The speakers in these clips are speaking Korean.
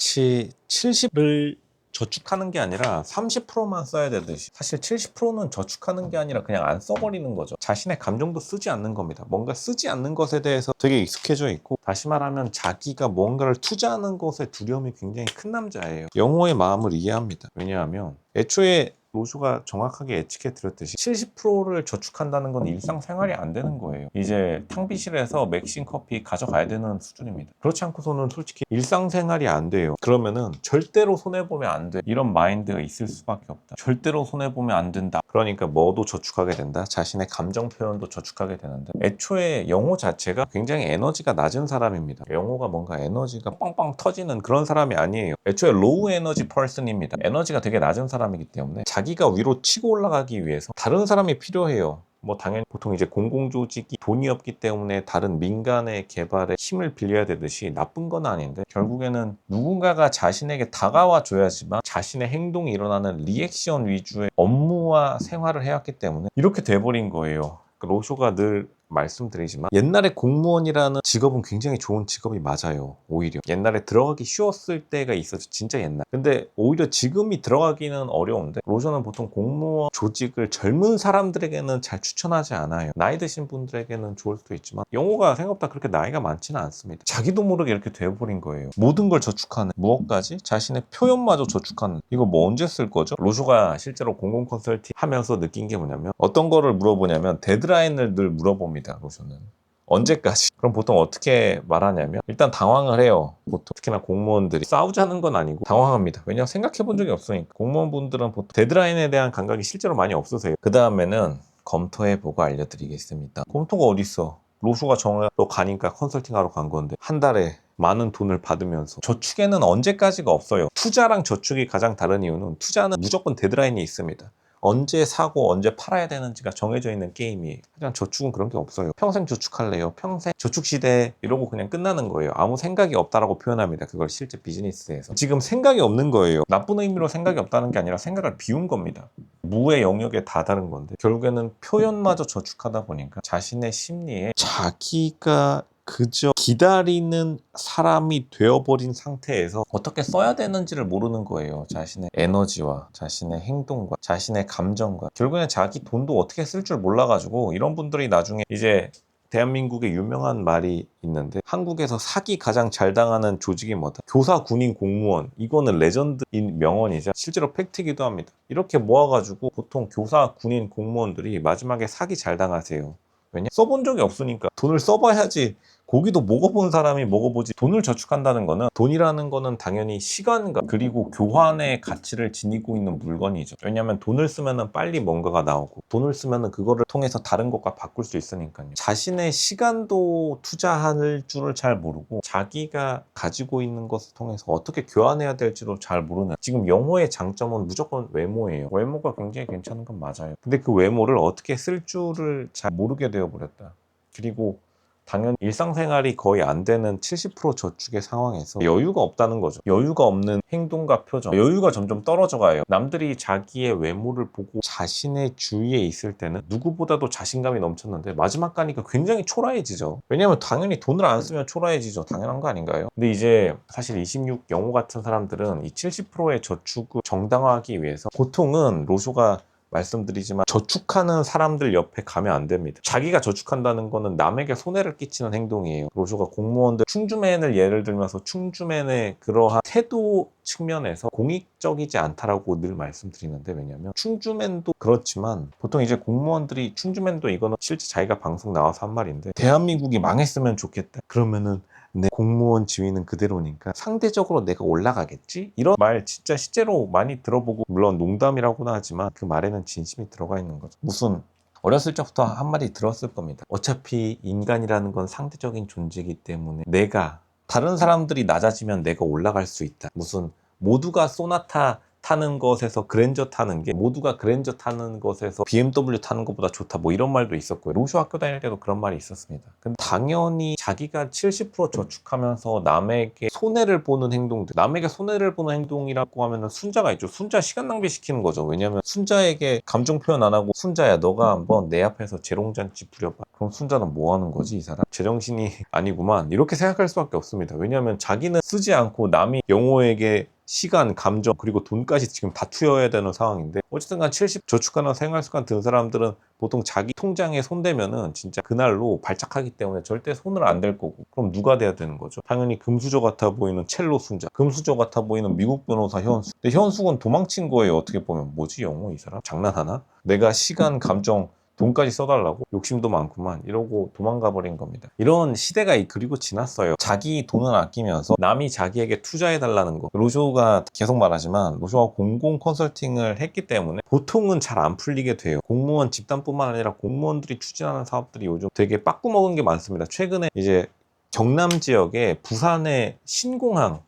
마치 70을 저축하는 게 아니라 30%만 써야 되듯이, 사실 70%는 저축하는 게 아니라 그냥 안 써버리는 거죠. 자신의 감정도 쓰지 않는 겁니다. 뭔가 쓰지 않는 것에 대해서 되게 익숙해져 있고, 다시 말하면 자기가 뭔가를 투자하는 것에 두려움이 굉장히 큰 남자예요. 영호의 마음을 이해합니다. 왜냐하면 애초에 로쇼가 정확하게 예측해 드렸듯이 70%를 저축한다는 건 일상생활이 안 되는 거예요. 이제 탕비실에서 맥심 커피 가져가야 되는 수준입니다. 그렇지 않고서는 솔직히 일상생활이 안 돼요. 그러면은 절대로 손해보면 안 돼, 이런 마인드가 있을 수밖에 없다. 절대로 손해보면 안 된다. 그러니까 뭐도 저축하게 된다. 자신의 감정 표현도 저축하게 되는데, 애초에 영호 자체가 굉장히 에너지가 낮은 사람입니다. 영호가 뭔가 에너지가 빵빵 터지는 그런 사람이 아니에요. 애초에 로우 에너지 퍼슨입니다. 에너지가 되게 낮은 사람이기 때문에 자기가 위로 치고 올라가기 위해서 다른 사람이 필요해요. 뭐 당연히 보통 이제 공공조직이 돈이 없기 때문에 다른 민간의 개발에 힘을 빌려야 되듯이 나쁜 건 아닌데, 결국에는 누군가가 자신에게 다가와 줘야지만 자신의 행동이 일어나는 리액션 위주의 업무와 생활을 해왔기 때문에 이렇게 돼버린 거예요. 로쇼가 늘 말씀드리지만 옛날에 공무원이라는 직업은 굉장히 좋은 직업이 맞아요. 오히려 옛날에 들어가기 쉬웠을 때가 있어서, 진짜 옛날. 근데 오히려 지금이 들어가기는 어려운데, 로저는 보통 공무원 조직을 젊은 사람들에게는 잘 추천하지 않아요. 나이 드신 분들에게는 좋을 수도 있지만, 영호가 생각보다 그렇게 나이가 많지는 않습니다. 자기도 모르게 이렇게 돼버린 거예요. 모든 걸 저축하는, 무엇까지? 자신의 표현마저 저축하는. 이거 뭐 언제 쓸 거죠? 로저가 실제로 공공 컨설팅 하면서 느낀 게 뭐냐면, 어떤 거를 물어보냐면 데드라인을 늘 물어봅니다. 로저는 언제까지? 그럼 보통 어떻게 말하냐면, 일단 당황을 해요. 보통 특히나 공무원들이 싸우자는 건 아니고 당황합니다. 왜냐면 생각해 본 적이 없으니까. 공무원분들은 보통 데드라인에 대한 감각이 실제로 많이 없으세요. 그 다음에는 검토해보고 알려드리겠습니다. 검토가 어딨어? 로쇼가 정해서 가니까 컨설팅하러 간 건데, 한 달에 많은 돈을 받으면서. 저축에는 언제까지가 없어요. 투자랑 저축이 가장 다른 이유는, 투자는 무조건 데드라인이 있습니다. 언제 사고 언제 팔아야 되는지가 정해져 있는 게임이에요. 하지만 저축은 그런 게 없어요. 평생 저축할래요, 평생 저축시대, 이러고 그냥 끝나는 거예요. 아무 생각이 없다라고 표현합니다. 그걸 실제 비즈니스에서. 지금 생각이 없는 거예요. 나쁜 의미로 생각이 없다는 게 아니라 생각을 비운 겁니다. 무의 영역에 다다른 건데, 결국에는 표현마저 저축하다 보니까 자신의 심리에 자기가 그저 기다리는 사람이 되어버린 상태에서 어떻게 써야 되는지를 모르는 거예요. 자신의 에너지와 자신의 행동과 자신의 감정과. 결국엔 자기 돈도 어떻게 쓸 줄 몰라가지고, 이런 분들이 나중에 이제, 대한민국에 유명한 말이 있는데, 한국에서 사기 가장 잘 당하는 조직이 뭐다? 교사, 군인, 공무원. 이거는 레전드인 명언이자 실제로 팩트이기도 합니다. 이렇게 모아가지고 보통 교사, 군인, 공무원들이 마지막에 사기 잘 당하세요. 왜냐? 써본 적이 없으니까. 돈을 써봐야지. 고기도 먹어본 사람이 먹어보지. 돈을 저축한다는 거는, 돈이라는 거는 당연히 시간과 그리고 교환의 가치를 지니고 있는 물건이죠. 왜냐하면 돈을 쓰면은 빨리 뭔가가 나오고, 돈을 쓰면은 그거를 통해서 다른 것과 바꿀 수 있으니까요. 자신의 시간도 투자할 줄을 잘 모르고, 자기가 가지고 있는 것을 통해서 어떻게 교환해야 될지도 잘 모르는. 지금 영호의 장점은 무조건 외모예요. 외모가 굉장히 괜찮은 건 맞아요. 근데 그 외모를 어떻게 쓸 줄을 잘 모르게 되어버렸다. 그리고 당연히 일상생활이 거의 안 되는 70% 저축의 상황에서 여유가 없다는 거죠. 여유가 없는 행동과 표정, 여유가 점점 떨어져 가요. 남들이 자기의 외모를 보고 자신의 주위에 있을 때는 누구보다도 자신감이 넘쳤는데, 마지막 가니까 굉장히 초라해지죠. 왜냐면 당연히 돈을 안 쓰면 초라해지죠. 당연한 거 아닌가요? 근데 이제 사실 26 영호 같은 사람들은 이 70%의 저축을 정당화하기 위해서, 보통은 로쇼가 말씀드리지만 저축하는 사람들 옆에 가면 안 됩니다. 자기가 저축한다는 거는 남에게 손해를 끼치는 행동이에요. 로쇼가 공무원들 충주맨을 예를 들면서, 충주맨의 그러한 태도 측면에서 공익적이지 않다라고 늘 말씀드리는데, 왜냐면 충주맨도 그렇지만 보통 이제 공무원들이, 충주맨도 이거는 실제 자기가 방송 나와서 한 말인데, 대한민국이 망했으면 좋겠다. 그러면은 내 공무원 지위는 그대로니까 상대적으로 내가 올라가겠지? 이런 말 진짜 실제로 많이 들어보고, 물론 농담이라고는 하지만 그 말에는 진심이 들어가 있는 거죠. 무슨 어렸을 적부터 한 마디 들었을 겁니다. 어차피 인간이라는 건 상대적인 존재이기 때문에 내가, 다른 사람들이 낮아지면 내가 올라갈 수 있다. 무슨 모두가 소나타 타는 것에서 그랜저 타는 게, 모두가 그랜저 타는 것에서 BMW 타는 것보다 좋다, 뭐 이런 말도 있었고요. 로쇼 학교 다닐 때도 그런 말이 있었습니다. 근데 당연히 자기가 70% 저축하면서 남에게 손해를 보는 행동들, 남에게 손해를 보는 행동이라고 하면은 순자가 있죠. 순자 시간 낭비시키는 거죠. 왜냐면 순자에게 감정 표현 안 하고, 순자야 너가 한번 내 앞에서 재롱잔치 부려봐. 그럼 순자는 뭐 하는 거지, 이 사람? 제정신이 아니구만, 이렇게 생각할 수밖에 없습니다. 왜냐하면 자기는 쓰지 않고 남이 영호에게 시간, 감정, 그리고 돈까지 지금 다 투여해야 되는 상황인데, 어쨌든 간 70 저축하는 생활습관 든 사람들은 보통 자기 통장에 손대면은 진짜 그날로 발작하기 때문에 절대 손을 안 댈 거고, 그럼 누가 돼야 되는 거죠? 당연히 금수저 같아 보이는 첼로 순자, 금수저 같아 보이는 미국 변호사 현숙. 근데 현숙은 도망친 거예요. 어떻게 보면. 뭐지, 영호 이 사람? 장난하나? 내가 시간, 감정, 돈까지 써달라고? 욕심도 많구만, 이러고 도망가 버린 겁니다. 이런 시대가 그리고 지났어요. 자기 돈을 아끼면서 남이 자기에게 투자해달라는 거. 로쇼가 계속 말하지만, 로쇼가 공공 컨설팅을 했기 때문에 보통은 잘 안 풀리게 돼요. 공무원 집단뿐만 아니라 공무원들이 추진하는 사업들이 요즘 되게 빠꾸먹은 게 많습니다. 최근에 이제 경남 지역에 부산의 신공항,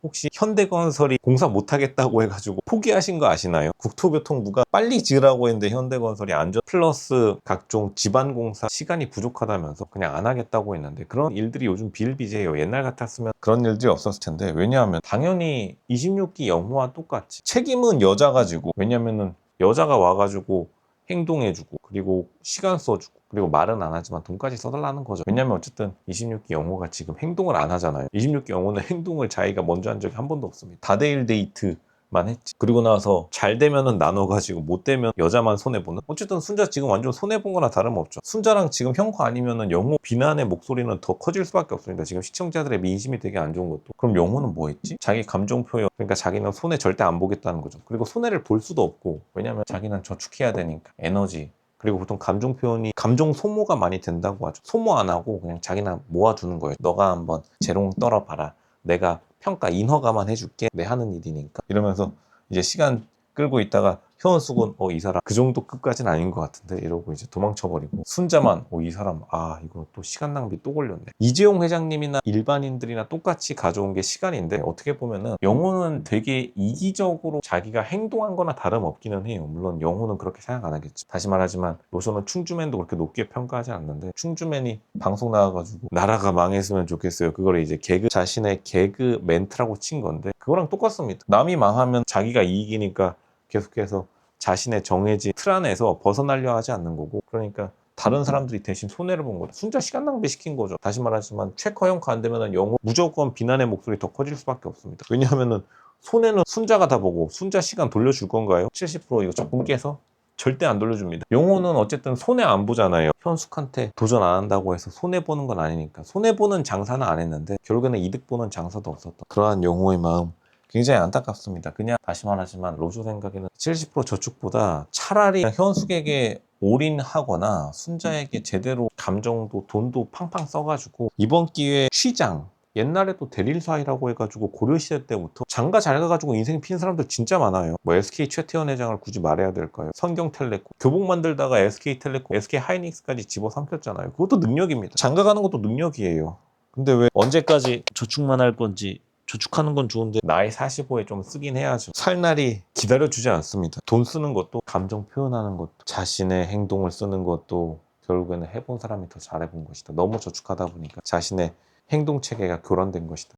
혹시 현대건설이 공사 못하겠다고 해가지고 포기하신 거 아시나요? 국토교통부가 빨리 지으라고 했는데 현대건설이 안전 플러스 각종 지반공사 시간이 부족하다면서 그냥 안 하겠다고 했는데, 그런 일들이 요즘 비일비재해요. 옛날 같았으면 그런 일들이 없었을 텐데, 왜냐하면 당연히 26기 영호와 똑같이 책임은 여자가 지고, 왜냐면은 여자가 와가지고 행동해주고, 그리고 시간 써주고, 그리고 말은 안 하지만 돈까지 써달라는 거죠. 왜냐면 어쨌든 26기 영호가 지금 행동을 안 하잖아요. 26기 영호는 행동을 자기가 먼저 한 적이 한 번도 없습니다. 다대일 데이트만 했지. 그리고 나서 잘 되면은 나눠가지고, 못 되면 여자만 손해보는. 어쨌든 순자 지금 완전 손해본 거나 다름없죠. 순자랑 지금 형과 아니면은 영호 비난의 목소리는 더 커질 수밖에 없습니다. 지금 시청자들의 민심이 되게 안 좋은 것도. 그럼 영호는 뭐 했지? 자기 감정 표현, 그러니까 자기는 손해 절대 안 보겠다는 거죠. 그리고 손해를 볼 수도 없고, 왜냐면 자기는 저축해야 되니까. 에너지, 그리고 보통 감정 표현이 감정 소모가 많이 된다고 하죠. 소모 안 하고 그냥 자기는 모아두는 거예요. 너가 한번 재롱 떨어봐라, 내가 평가 인허가만 해줄게, 내 하는 일이니까, 이러면서 이제 시간 끌고 있다가 현숙은 이 사람 그 정도 끝까지는 아닌 것 같은데, 이러고 이제 도망쳐버리고, 순자만 이 사람 이거 또 시간 낭비 또 걸렸네. 이재용 회장님이나 일반인들이나 똑같이 가져온 게 시간인데, 어떻게 보면은 영호는 되게 이기적으로 자기가 행동한 거나 다름없기는 해요. 물론 영호는 그렇게 생각 안 하겠지. 다시 말하지만 로션은 충주맨도 그렇게 높게 평가하지 않는데, 충주맨이 방송 나와가지고 나라가 망했으면 좋겠어요, 그걸 이제 자신의 개그 멘트라고 친 건데, 그거랑 똑같습니다. 남이 망하면 자기가 이익이니까 계속해서 자신의 정해진 틀 안에서 벗어나려 하지 않는 거고, 그러니까 다른 사람들이 대신 손해를 본 거죠. 순자 시간 낭비시킨 거죠. 다시 말하지만 최커 형과 안 되면 영호 무조건 비난의 목소리 더 커질 수밖에 없습니다. 왜냐하면은 손해는 순자가 다 보고, 순자 시간 돌려줄 건가요? 70% 이거 적금 깨서? 절대 안 돌려줍니다. 영호는 어쨌든 손해 안 보잖아요. 현숙한테 도전 안 한다고 해서 손해 보는 건 아니니까. 손해 보는 장사는 안 했는데 결국에는 이득 보는 장사도 없었던 그러한 영호의 마음, 굉장히 안타깝습니다. 그냥 다시 말하지만 로조 생각에는 70% 저축보다 차라리 현숙에게 올인하거나 순자에게 제대로 감정도 돈도 팡팡 써가지고, 이번 기회에 취장, 옛날에 또 대릴사이라고 해가지고 고려시대 때부터 장가 잘 가가지고 인생 핀 사람들 진짜 많아요. 뭐 SK 최태원 회장을 굳이 말해야 될까요? 성경텔레콤 교복 만들다가 SK텔레콤, SK하이닉스까지 집어삼켰잖아요. 그것도 능력입니다. 장가 가는 것도 능력이에요. 근데 왜 언제까지 저축만 할 건지. 저축하는 건 좋은데 나이 45에 좀 쓰긴 해야죠. 살 날이 기다려주지 않습니다. 돈 쓰는 것도, 감정 표현하는 것도, 자신의 행동을 쓰는 것도 결국에는 해본 사람이 더 잘해본 것이다. 너무 저축하다 보니까 자신의 행동 체계가 교란된 것이다.